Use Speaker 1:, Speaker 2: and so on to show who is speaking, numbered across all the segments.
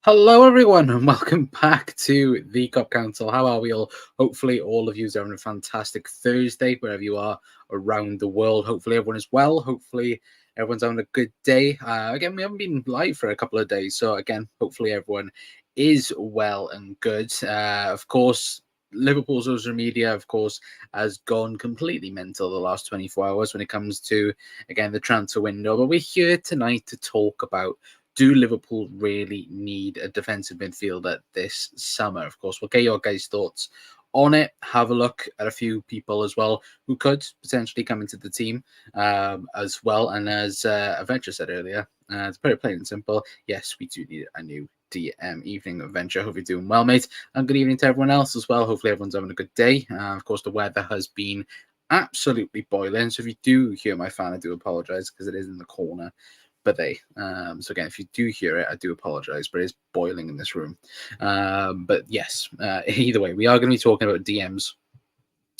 Speaker 1: Hello, everyone, and welcome back to the Cup Council. How are we all? Hopefully, all of you are having a fantastic Thursday wherever you are around the world. Hopefully, everyone is well. Hopefully, everyone's having a good day. Again, we haven't been live for a couple of days, so again, hopefully, everyone is well and good. Of course, Liverpool social media, of course, has gone completely mental the last 24 hours when it comes to, again, the transfer window. But we're here tonight to talk about, do Liverpool really need a defensive midfielder this summer? Of course, we'll get your guys' thoughts on it. Have a look at a few people as well who could potentially come into the team as well. And as Adventure said earlier, it's very plain and simple. Yes, we do need a new DM. Evening, Adventure. Hope you're doing well, mate. And good evening to everyone else as well. Hopefully, everyone's having a good day. Of course, the weather has been absolutely boiling. So if you do hear my fan, I do apologize because it is in the corner. But so again, if you do hear it, I do apologize, but it's boiling in this room. But yes, either way, we are going to be talking about DMs,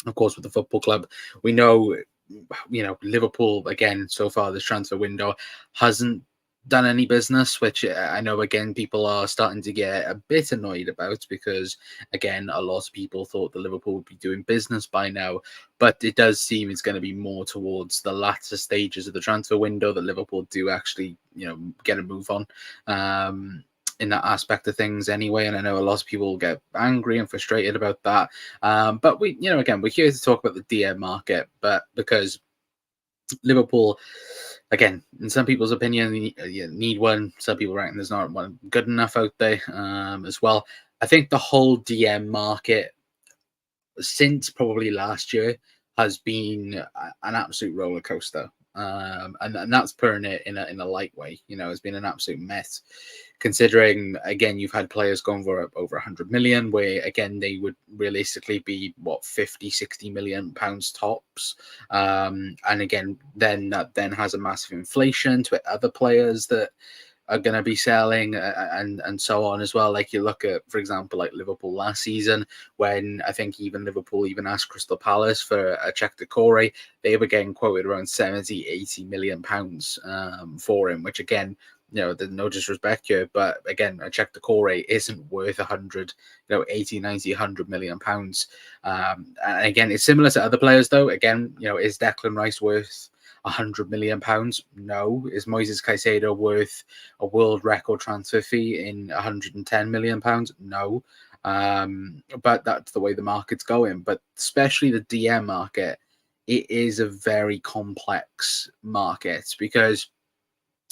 Speaker 1: of course, with the football club. We know, Liverpool, again, so far this transfer window hasn't done any business, which I know, again, people are starting to get a bit annoyed about because, again, a lot of people thought that Liverpool would be doing business by now, but it does seem it's going to be more towards the latter stages of the transfer window that Liverpool do actually, get a move on. In that aspect of things anyway, and I know a lot of people get angry and frustrated about that, but we, again, we're here to talk about the DM market, but because Liverpool, again, in some people's opinion, you need one. Some people reckon there's not one good enough out there as well. I think the whole DM market since probably last year has been an absolute roller coaster. And that's putting it in a light way. It's been an absolute mess. Considering, again, you've had players going for over 100 million, where again they would realistically be 50-60 million pounds tops. And again, then that then has a massive inflation to other players that are going to be selling and so on as well. Like you look at, for example, like Liverpool last season, when I think even Liverpool even asked Crystal Palace for a check to Corey, they were getting quoted around 70-80 million pounds for him, which again, there's no disrespect here, but again, a check to Corey isn't worth 100, 80, 90, 100 million pounds. And again, it's similar to other players though. Again, is Declan Rice worth 100 million pounds? No. Is Moises Caicedo worth a world record transfer fee in 110 million pounds? No. But that's the way the market's going. But especially the DM market, it is a very complex market because,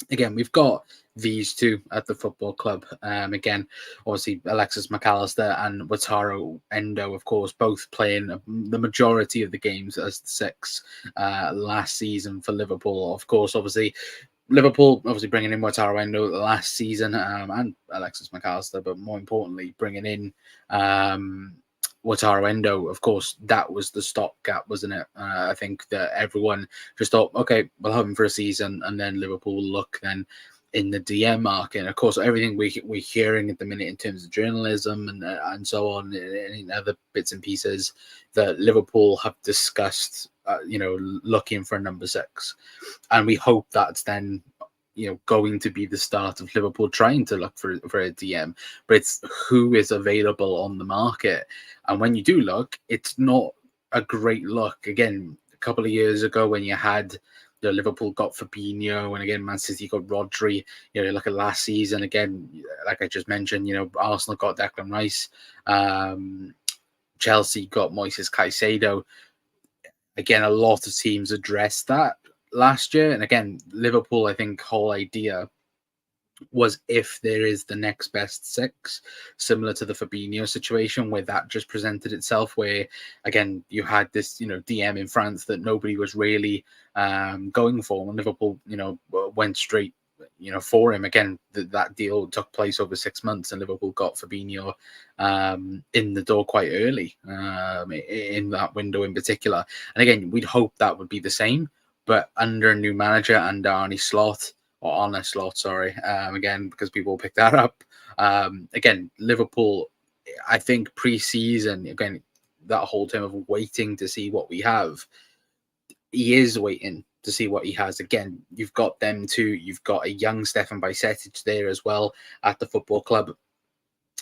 Speaker 1: again, we've got these two at the football club. Again, obviously Alexis McAllister and Wataru Endo, of course, both playing the majority of the games as the six last season for Liverpool. Of course, obviously Liverpool bringing in Wataru Endo last season and Alexis McAllister, but more importantly, bringing in Wataru Endo, of course, that was the stopgap, wasn't it? I think that everyone just thought, okay, we'll have him for a season, and then Liverpool will look then in the DM market. And of course, everything we're hearing at the minute in terms of journalism and so on, and other bits and pieces that Liverpool have discussed, looking for a number 6, and we hope that's then going to be the start of Liverpool trying to look for a DM, but it's who is available on the market. And when you do look, it's not a great look. Again, a couple of years ago when you had Liverpool got Fabinho, and again Man City got Rodri. Look at last season again, like I just mentioned. Arsenal got Declan Rice, Chelsea got Moises Caicedo. Again, a lot of teams addressed that last year, and again, Liverpool, I think, whole idea was if there is the next best 6, similar to the Fabinho situation, where that just presented itself, where again you had this DM in France that nobody was really going for, and Liverpool went straight for him. Again, that deal took place over 6 months, and Liverpool got Fabinho in the door quite early in that window in particular. And again, we'd hope that would be the same, but under a new manager and Arne Slot, or Arne Slot, sorry, again, because people pick that up. Again, Liverpool, I think pre-season, again, that whole time of waiting to see what we have, he is waiting to see what he has. Again, you've got them two. You've got a young Stefan Bajcetic there as well at the football club.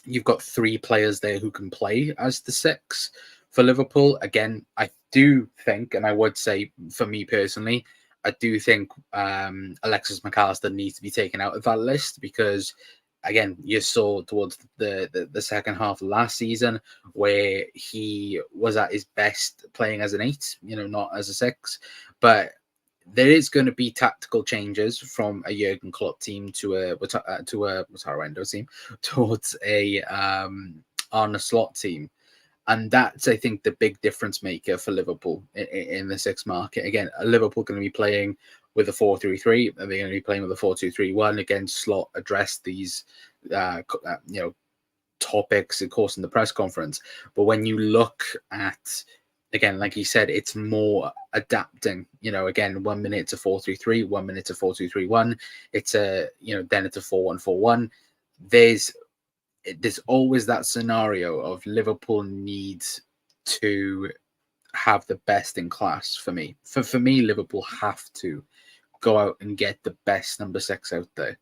Speaker 1: You've got 3 players there who can play as the 6 for Liverpool. Again, I do think, and I would say for me personally, I do think Alexis McAllister needs to be taken out of that list because, again, you saw towards the second half of last season where he was at his best playing as an 8, not as a 6. But there is going to be tactical changes from a Jurgen Klopp team to a Wataru Endo team towards a Arne Slot team. And that's, I think, the big difference maker for Liverpool in the 6 market. Again, Liverpool going to be playing with a 4-3-3, and they're going to be playing with a 4-2-3-1. Again, Slot addressed these, topics, of course, in the press conference. But when you look at, again, like he said, it's more adapting. Again, 1 minute it's a 4-3-3, 1 minute it's a 4-2-3-1. It's then it's a 4-1-4-1. There's always that scenario of Liverpool needs to have the best in class for me. For me, Liverpool have to go out and get the best number 6 out there.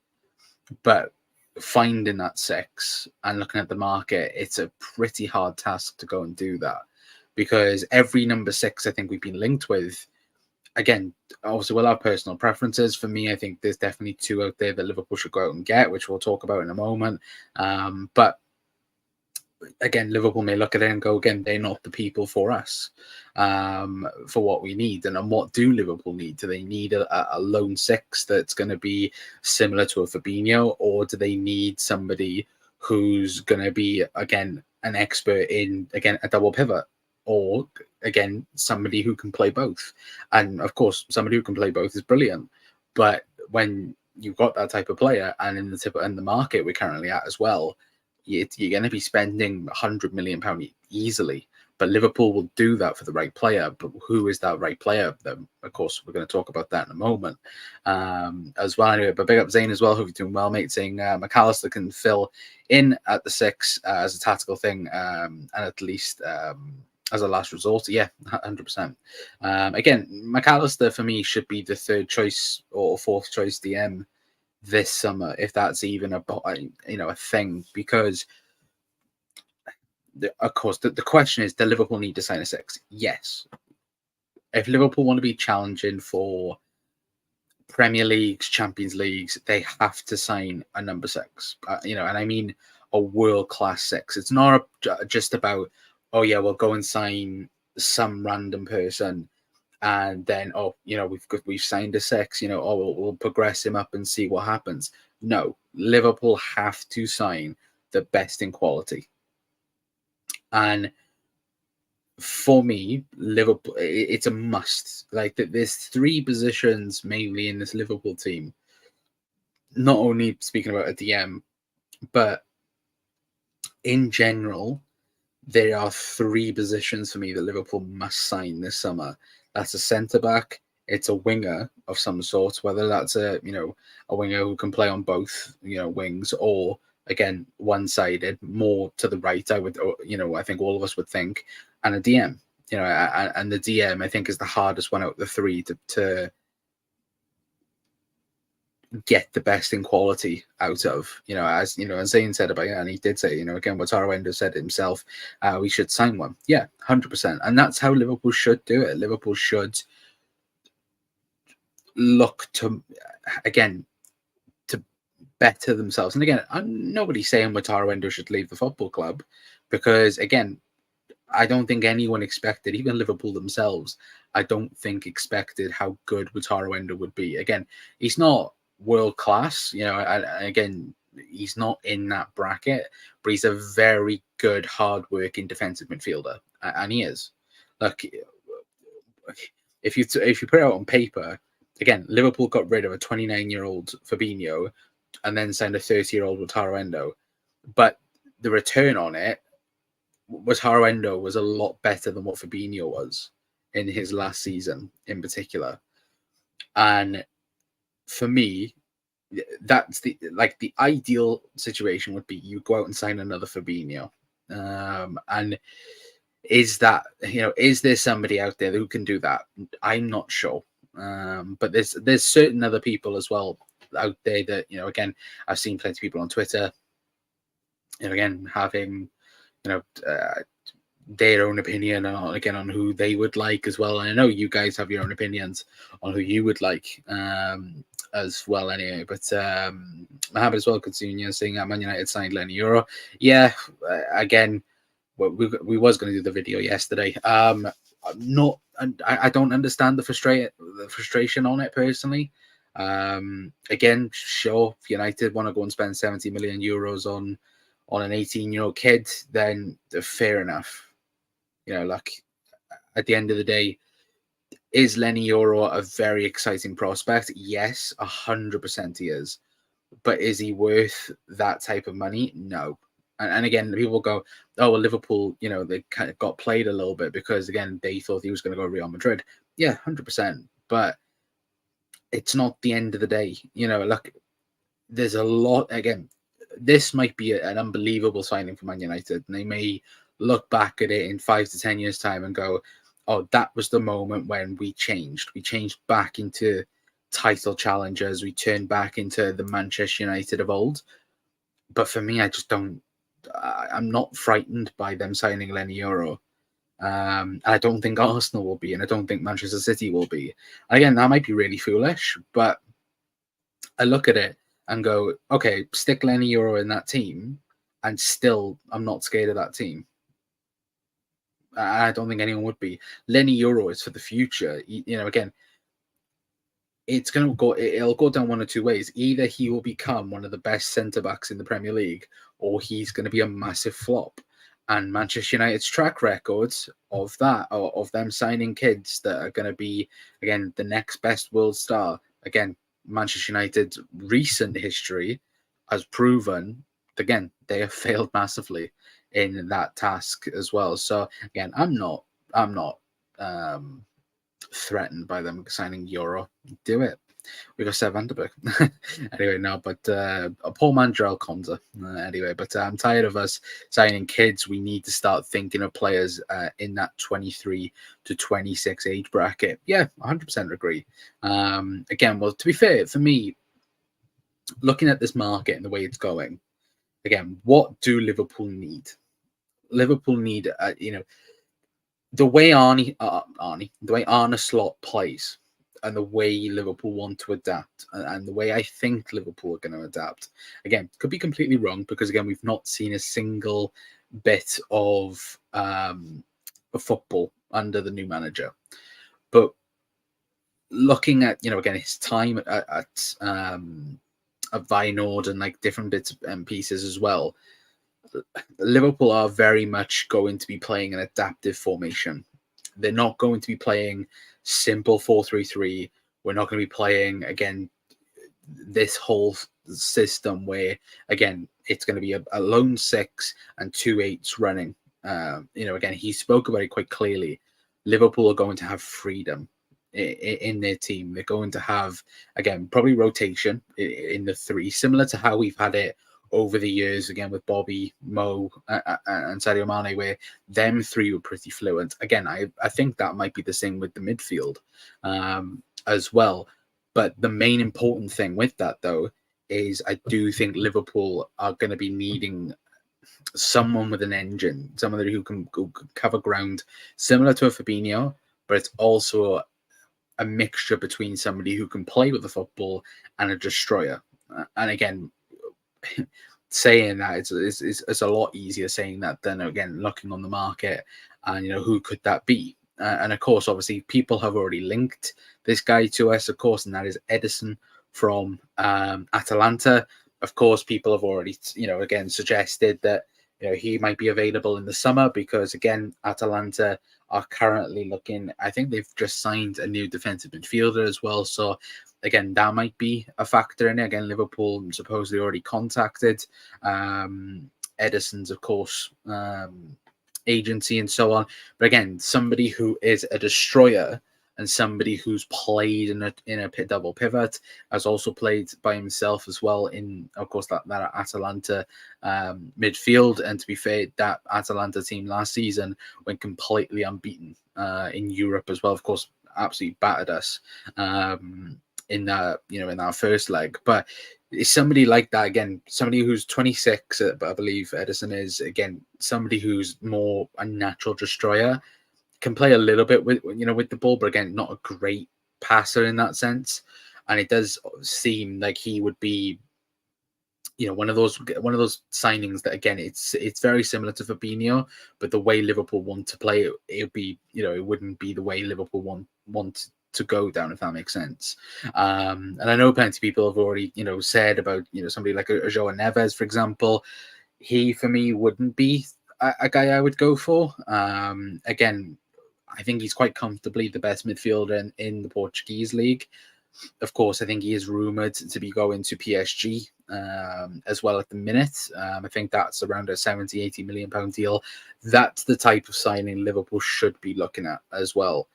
Speaker 1: But finding that 6 and looking at the market, it's a pretty hard task to go and do that. Because every number 6 I think we've been linked with, again, obviously we'll have personal preferences. For me, I think there's definitely 2 out there that Liverpool should go out and get, which we'll talk about in a moment. But again, Liverpool may look at it and go, again, they're not the people for us, for what we need. And what do Liverpool need? Do they need a lone 6 that's going to be similar to a Fabinho, or do they need somebody who's going to be, again, an expert in, again, a double pivot? Or, again, somebody who can play both. And, of course, somebody who can play both is brilliant. But when you've got that type of player, and in the market we're currently at as well, you're going to be spending £100 million easily. But Liverpool will do that for the right player. But who is that right player? Of course, we're going to talk about that in a moment as well. Anyway, but big up Zane as well. Hope you're doing well, mate. Saying McAllister can fill in at the 6 as a tactical thing, and at least as a last resort. Yeah, 100%. Again, McAllister for me should be the 3rd choice or 4th choice DM this summer, if that's even a thing, because of course the question is, do Liverpool need to sign a 6? Yes. If Liverpool want to be challenging for Premier Leagues, Champions Leagues, they have to sign a number 6, and I mean a world-class 6. It's not just about, oh yeah, we'll go and sign some random person and then, we've signed a 6, we'll progress him up and see what happens. No, Liverpool have to sign the best in quality. And for me, Liverpool, it's a must. Like, there's 3 positions mainly in this Liverpool team. Not only speaking about a DM, but in general, there are 3 positions for me that Liverpool must sign this summer. That's a centre-back, it's a winger of some sort, whether that's a winger who can play on both, wings, or, again, one-sided, more to the right, I think all of us would think, and a DM. And the DM, I think, is the hardest one out of the 3 to get the best in quality out of, as Zane said about it, and he did say, again, what Wataru Endo said himself, we should sign one. Yeah, 100%. And that's how Liverpool should do it. Liverpool should look to, again, to better themselves. And again, nobody's saying Wataru Endo should leave the football club, because, again, I don't think anyone expected, even Liverpool themselves, I don't think expected how good Wataru Endo would be. Again, he's not world class, and again, he's not in that bracket, but he's a very good, hard-working defensive midfielder, and he is. Look, if you put it out on paper, again, Liverpool got rid of a 29-year-old Fabinho and then signed a 30-year-old Wataru Endo, but the return on it, Wataru Endo was a lot better than what Fabinho was in his last season in particular. And for me, that's the ideal situation would be you go out and sign another Fabinho. And is that, is there somebody out there who can do that? I'm not sure. But there's certain other people as well out there that, again, I've seen plenty of people on Twitter, again, having, their own opinion on who they would like as well. And I know you guys have your own opinions on who you would like as well anyway. But Mohamed as well, Coutinho saying that Man United signed Lenny Euro. Yeah, again, we was going to do the video yesterday. I don't understand the frustration on it personally. Again, sure, if United want to go and spend 70 million euros on an 18-year-old kid, then fair enough. Like, at the end of the day, is Lenny Euro a very exciting prospect? Yes, 100% he is. But is he worth that type of money? No. And again, people go, oh, well, Liverpool, they kind of got played a little bit because, again, they thought he was going to go to Real Madrid. Yeah, 100%. But it's not the end of the day. Look, there's a lot, again, this might be an unbelievable signing for Man United. And they may look back at it in 5 to 10 years' time and go, oh, that was the moment when we changed. We changed back into title challengers. We turned back into the Manchester United of old. But for me, I just don't. I'm not frightened by them signing Lenny Euro. I don't think Arsenal will be, and I don't think Manchester City will be. Again, that might be really foolish, but I look at it and go, okay, stick Lenny Euro in that team, and still, I'm not scared of that team. I don't think anyone would be. Lenny Euro is for the future. Again, it'll go down one or two ways. Either he will become one of the best centre-backs in the Premier League, or he's going to be a massive flop. And Manchester United's track records of that, of them signing kids that are going to be, again, the next best world star. Again, Manchester United's recent history has proven, again, they have failed massively in that task as well. So again, I'm not threatened by them signing Euro. Do it. We got Seb Vanderberg. Anyway, no, but a poor man, Joel Konza. Anyway, but I'm tired of us signing kids. We need to start thinking of players in that 23 to 26 age bracket. Yeah, 100% agree. Again, well, to be fair, for me, looking at this market and the way it's going, again, what do Liverpool need? Liverpool need, the way the way Arne Slot plays, and the way Liverpool want to adapt, and the way I think Liverpool are going to adapt. Again, could be completely wrong because, again, we've not seen a single bit of football under the new manager. But looking at, again, his time at Feyenoord and like different bits and pieces as well, Liverpool are very much going to be playing an adaptive formation. They're not going to be playing simple 4-3-3. We're not going to be playing, again, this whole system where, again, it's going to be a lone 6 and 2 8s running. Again, he spoke about it quite clearly. Liverpool are going to have freedom in their team. They're going to have, again, probably rotation in the 3, similar to how we've had it over the years, again, with Bobby, Mo, and Sadio Mane, where them 3 were pretty fluent. Again, I think that might be the same with the midfield as well. But the main important thing with that, though, is I do think Liverpool are going to be needing someone with an engine, someone who can cover ground, similar to a Fabinho, but it's also a mixture between somebody who can play with the football and a destroyer. And again, saying that it's a lot easier saying that than, again, looking on the market and who could that be. And of course, obviously, people have already linked this guy to us, of course, and that is Edison from Atalanta. Of course, people have already, again, suggested that he might be available in the summer because, again, Atalanta are currently looking. I think they've just signed a new defensive midfielder as well. So again, that might be a factor in it. Again, Liverpool supposedly already contacted Edison's, of course, agency and so on. But again, somebody who is a destroyer and somebody who's played in a double pivot, has also played by himself as well in, of course, that Atalanta midfield. And to be fair, that Atalanta team last season went completely unbeaten in Europe as well. Of course, absolutely battered us in that in our first leg. But it's somebody like that again, somebody who's 26, but I believe Edison is, again, somebody who's more a natural destroyer, can play a little bit with with the ball, but again, not a great passer in that sense. And it does seem like he would be one of those signings that, again, it's very similar to Fabinho, but the way Liverpool want to play it would be it wouldn't be the way Liverpool want to go down, if that makes sense. And I know plenty of people have already said about somebody like a Joao Neves, for example. He, for me, wouldn't be a guy I would go for. Again, I think he's quite comfortably the best midfielder in the Portuguese league. Of course, I think he is rumoured to be going to PSG as well at the minute. I think that's around a £70-80 million deal. That's the type of signing Liverpool should be looking at as well.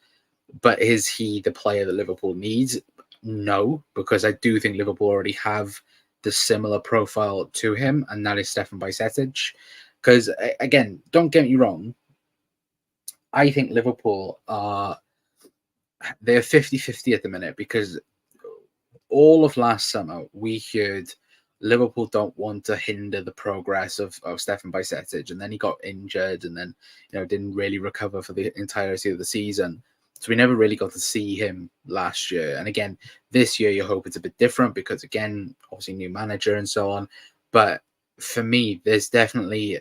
Speaker 1: But is he the player that Liverpool needs? No, because I do think Liverpool already have the similar profile to him, and that is Stefan Bajcetic. Because, again, don't get me wrong, I think Liverpool they're 50-50 at the minute, because all of last summer we heard Liverpool don't want to hinder the progress of Stefan Bajcetic, and then he got injured, and then didn't really recover for the entirety of the season. So we never really got to see him last year. And again, this year you hope it's a bit different because, again, obviously new manager and so on. But for me, there's definitely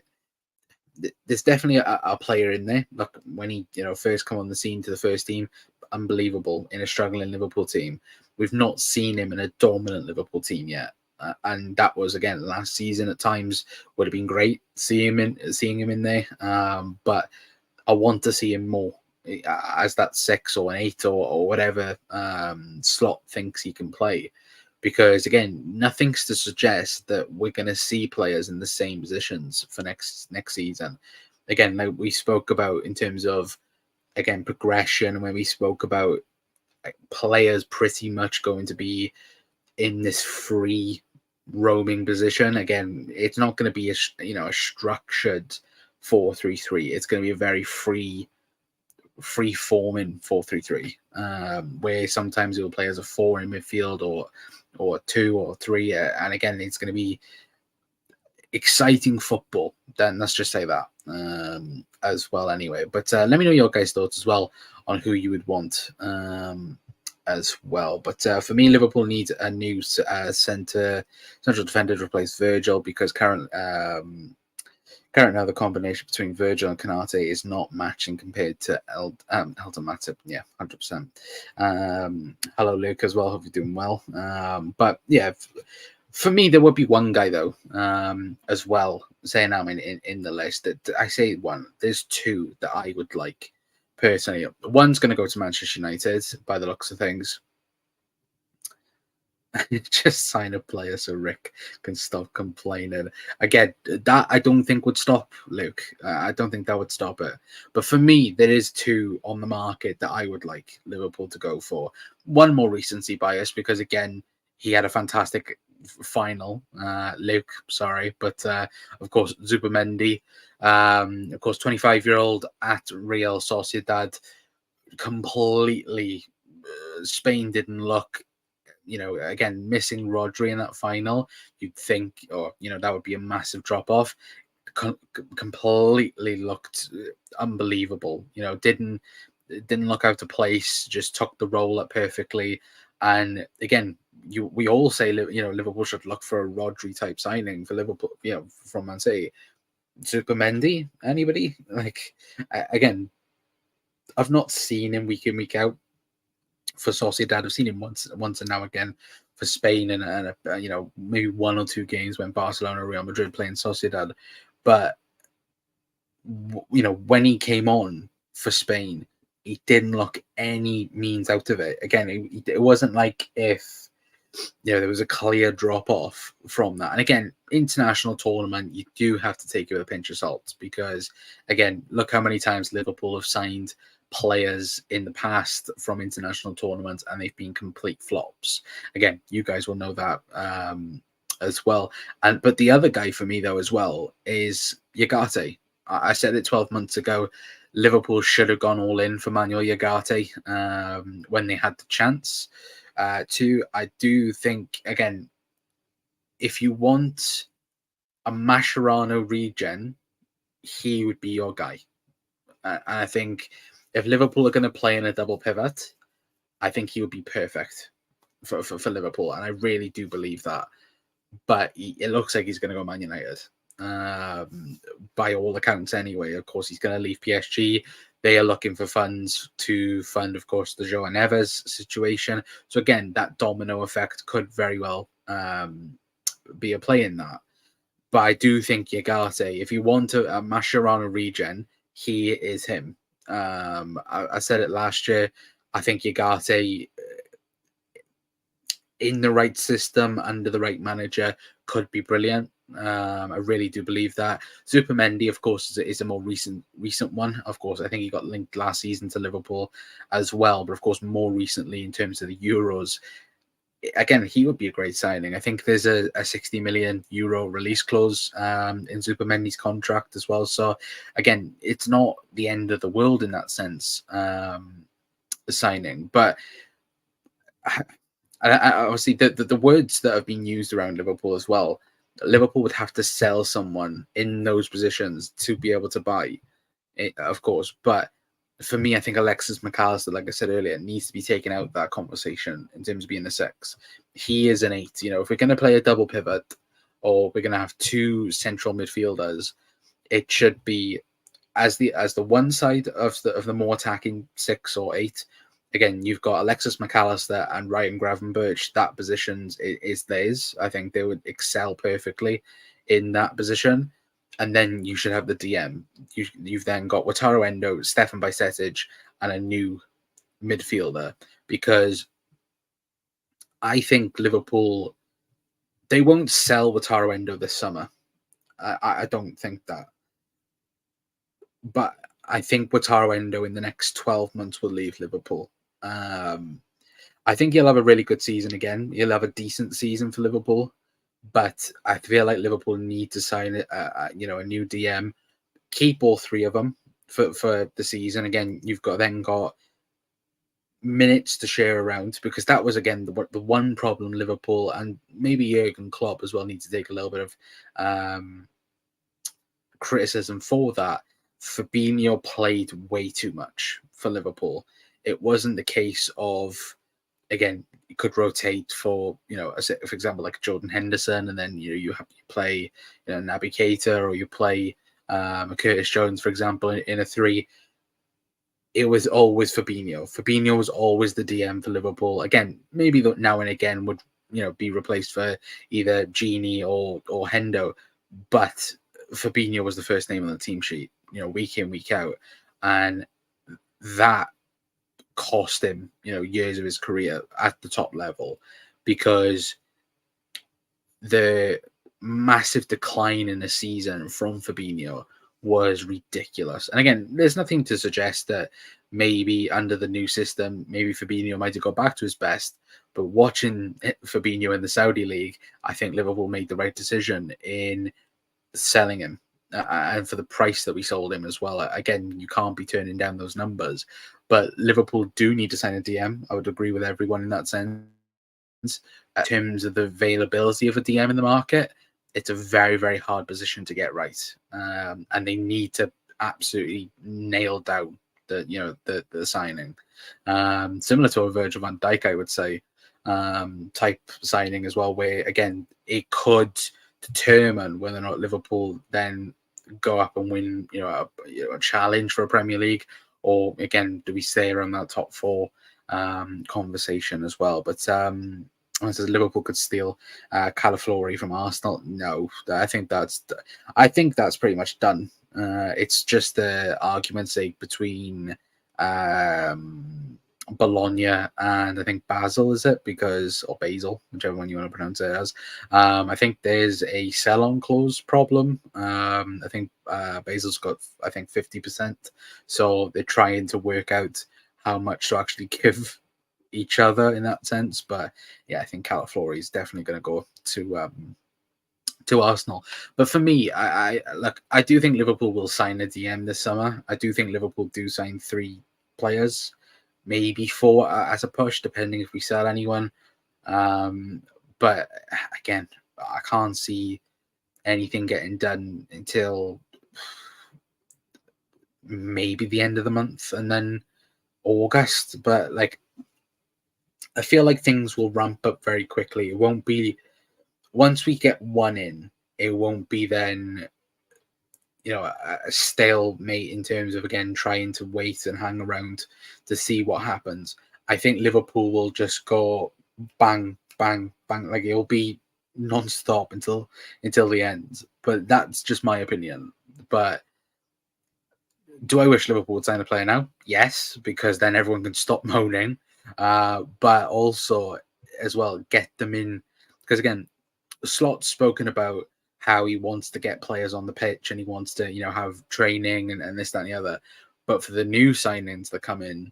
Speaker 1: a player in there. Look, when he first come on the scene to the first team, unbelievable in a struggling Liverpool team. We've not seen him in a dominant Liverpool team yet, and that was, again, last season. At times would have been great seeing him in there, but I want to see him more as that 6 or an 8 or whatever slot thinks he can play. Because, again, nothing's to suggest that we're going to see players in the same positions for next season. Again, like we spoke about in terms of, again, progression, when we spoke about players pretty much going to be in this free roaming position. Again, it's not going to be a structured 4-3-3. It's going to be a very free forming 4-3-3, where sometimes it will play as a 4 in midfield or 2 or 3, and again, it's going to be exciting football. Then let's just say that as well. Anyway, but let me know your guys' thoughts as well on who you would want as well. But for me, Liverpool needs a new central defender to replace Virgil, because currently now the combination between Virgil and Konate is not matching compared to Elton Matip. Yeah, 100%. Hello, Luke, as well. Hope you're doing well. But yeah, for me, there would be one guy, though, as well, saying I'm in the list. That I say one. There's two that I would like personally. One's going to go to Manchester United by the looks of things. Just sign a player so Rick can stop complaining. Again, that I don't think would stop Luke. I don't think that would stop it. But for me, there is two on the market that I would like Liverpool to go for. One more recency bias, because, again, he had a fantastic final. Luke, sorry. But, of course, Zubimendi, of course, 25-year-old at Real Sociedad, completely, Spain didn't look, again, missing Rodri in that final, you'd think, that would be a massive drop-off. Completely looked unbelievable. Didn't look out of place, just took the role up perfectly. And, again, we all say, Liverpool should look for a Rodri-type signing for Liverpool, from Man City. Zubimendi, anybody? Like, again, I've not seen him week in, week out for Sociedad. I've seen him once and now again for Spain, and maybe 1 or 2 games when Barcelona or Real Madrid playing Sociedad. But when he came on for Spain, he didn't look any means out of it. Again, it wasn't like if there was a clear drop off from that. And again, international tournament, you do have to take it with a pinch of salt, because, again, look how many times Liverpool have signed players in the past from international tournaments and they've been complete flops. Again, you guys will know that as well. But the other guy for me, though, as well, is Ugarte. I said it 12 months ago. Liverpool should have gone all in for Manuel Ugarte when they had the chance. Two, I do think, again, if you want a Mascherano regen, he would be your guy. And I think if Liverpool are going to play in a double pivot, I think he would be perfect for Liverpool. And I really do believe that. But it looks like he's going to go Man United. By all accounts anyway. Of course, he's going to leave PSG. They are looking for funds to fund, of course, the João Neves situation. So again, that domino effect could very well be a play in that. But I do think Ugarte, if you want a Mascherano regen, he is him. I said it last year. I think Ugarte, in the right system, under the right manager, could be brilliant. I really do believe that. Zubimendi, of course, is a more recent one. Of course, I think he got linked last season to Liverpool as well. But of course, more recently in terms of the Euros, again, he would be a great signing. I think there's a 60 million euro release clause in Zubimendi's contract as well. So again, it's not the end of the world in that sense, the signing. But obviously, the words that have been used around Liverpool as well, Liverpool would have to sell someone in those positions to be able to buy it, of course. But for me, I think Alexis McAllister, like I said earlier, needs to be taken out of that conversation in terms of being a 6. He is an 8. You know, if we're going to play a double pivot or we're going to have 2 central midfielders, it should be as the one side of the more attacking 6 or 8. Again, you've got Alexis McAllister and Ryan Gravenberch. That position is theirs. I think they would excel perfectly in that position. And then you should have the DM. You've then got Wataru Endo, Stefan Bajcetic, and a new midfielder. Because I think Liverpool, they won't sell Wataru Endo this summer. I don't think that. But I think Wataru Endo in the next 12 months will leave Liverpool. I think he'll have a really good season again. He'll have a decent season for Liverpool. But I feel like Liverpool need to sign a new DM, keep all 3 of them for the season. Again, you've got minutes to share around, because that was again the one problem Liverpool and maybe Jurgen Klopp as well need to take a little bit of criticism for that. Fabinho played way too much for Liverpool. It wasn't the case of, again, you could rotate for, for example, like Jordan Henderson, and then you play Naby Keita, or you play Curtis Jones, for example, in a 3. It was always Fabinho. Fabinho was always the DM for Liverpool. Again, maybe now and again would be replaced for either Gini or Hendo, but Fabinho was the first name on the team sheet, week in, week out, and that cost him, years of his career at the top level, because the massive decline in the season from Fabinho was ridiculous. And again, there's nothing to suggest that maybe under the new system, maybe Fabinho might have got back to his best. But watching Fabinho in the Saudi League, I think Liverpool made the right decision in selling him. And for the price that we sold him as well. Again, you can't be turning down those numbers. But Liverpool do need to sign a DM. I would agree with everyone in that sense. In terms of the availability of a DM in the market, it's a very, very hard position to get right. And they need to absolutely nail down the signing. Similar to a Virgil van Dijk, I would say, type signing as well, where, again, it could determine whether or not Liverpool then go up and win, a challenge for a Premier League, or again, do we stay around that top 4 conversation as well? But Liverpool could steal Calaflori from Arsenal. No, I think that's pretty much done. It's just the argument's sake between Bologna and I think Basel, is it? Or Basel, whichever one you want to pronounce it as. I think there's a sell-on clause problem. I think Basel's got, 50%. So they're trying to work out how much to actually give each other in that sense. But yeah, I think Calaflori is definitely going to go to Arsenal. But for me, I do think Liverpool will sign a DM this summer. I do think Liverpool do sign 3 players, maybe 4 as a push, depending if we sell anyone. But again, I can't see anything getting done until maybe the end of the month and then August. But like, I feel like things will ramp up very quickly. It won't be once we get one in, it won't be then, you know, a stalemate in terms of, again, trying to wait and hang around to see what happens. I think Liverpool will just go bang, bang, bang. Like, it'll be non-stop until the end. But that's just my opinion. But do I wish Liverpool would sign a player now? Yes, because then everyone can stop moaning. But also, as well, get them in. Because, again, Slot's spoken about how he wants to get players on the pitch and he wants to, you know, have training and this, that, and the other. But for the new signings that come in,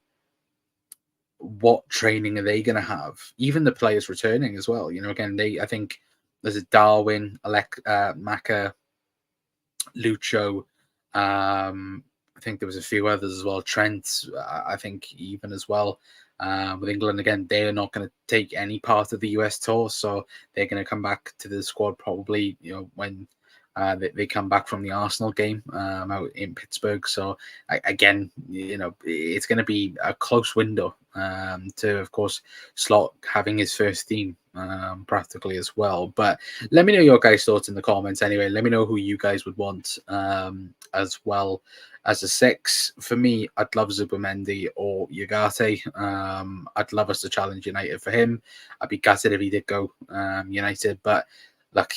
Speaker 1: what training are they going to have? Even the players returning as well. You know, again, I think there's a Darwin, Maka, Lucho. I think there was a few others as well. Trent, I think even as well. With England, again, they are not going to take any part of the US tour, so they're going to come back to the squad probably, you know, when they come back from the Arsenal game out in Pittsburgh. So again, you know, it's going to be a close window to, of course, Slot having his first team practically as well. But let me know your guys' thoughts in the comments anyway. Let me know who you guys would want as well as a 6. For me, I'd love Zubimendi or Ugarte. I'd love us to challenge United for him. I'd be gutted if he did go United, but look,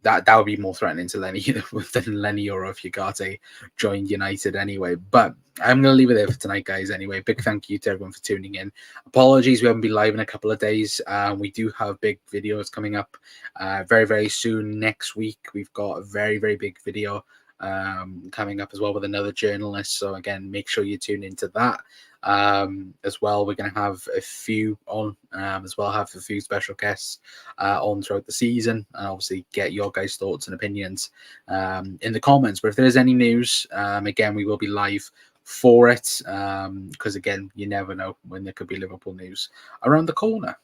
Speaker 1: that would be more threatening to Lenny than Lenny or if Ugarte joined United anyway. But I'm going to leave it there for tonight, guys. Anyway, big thank you to everyone for tuning in. Apologies, we haven't been live in a couple of days. We do have big videos coming up very, very soon. Next week, we've got a very, very big video coming up as well with another journalist. So again, make sure you tune into that as well. We're going to have a few on as well, have a few special guests on throughout the season, and obviously get your guys' thoughts and opinions in the comments. But if there is any news, again, we will be live for it because again, you never know when there could be Liverpool news around the corner.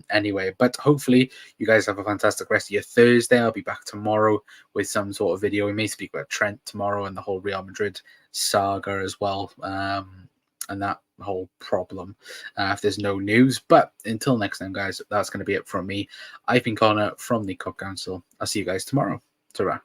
Speaker 1: Anyway, but hopefully you guys have a fantastic rest of your Thursday. I'll be back tomorrow with some sort of video. We may speak about Trent tomorrow and the whole Real Madrid saga as well, and that whole problem if there's no news. But until next time, guys, that's going to be it from me. I've been Connor from the Cup Council. I'll see you guys tomorrow. Ta-ra.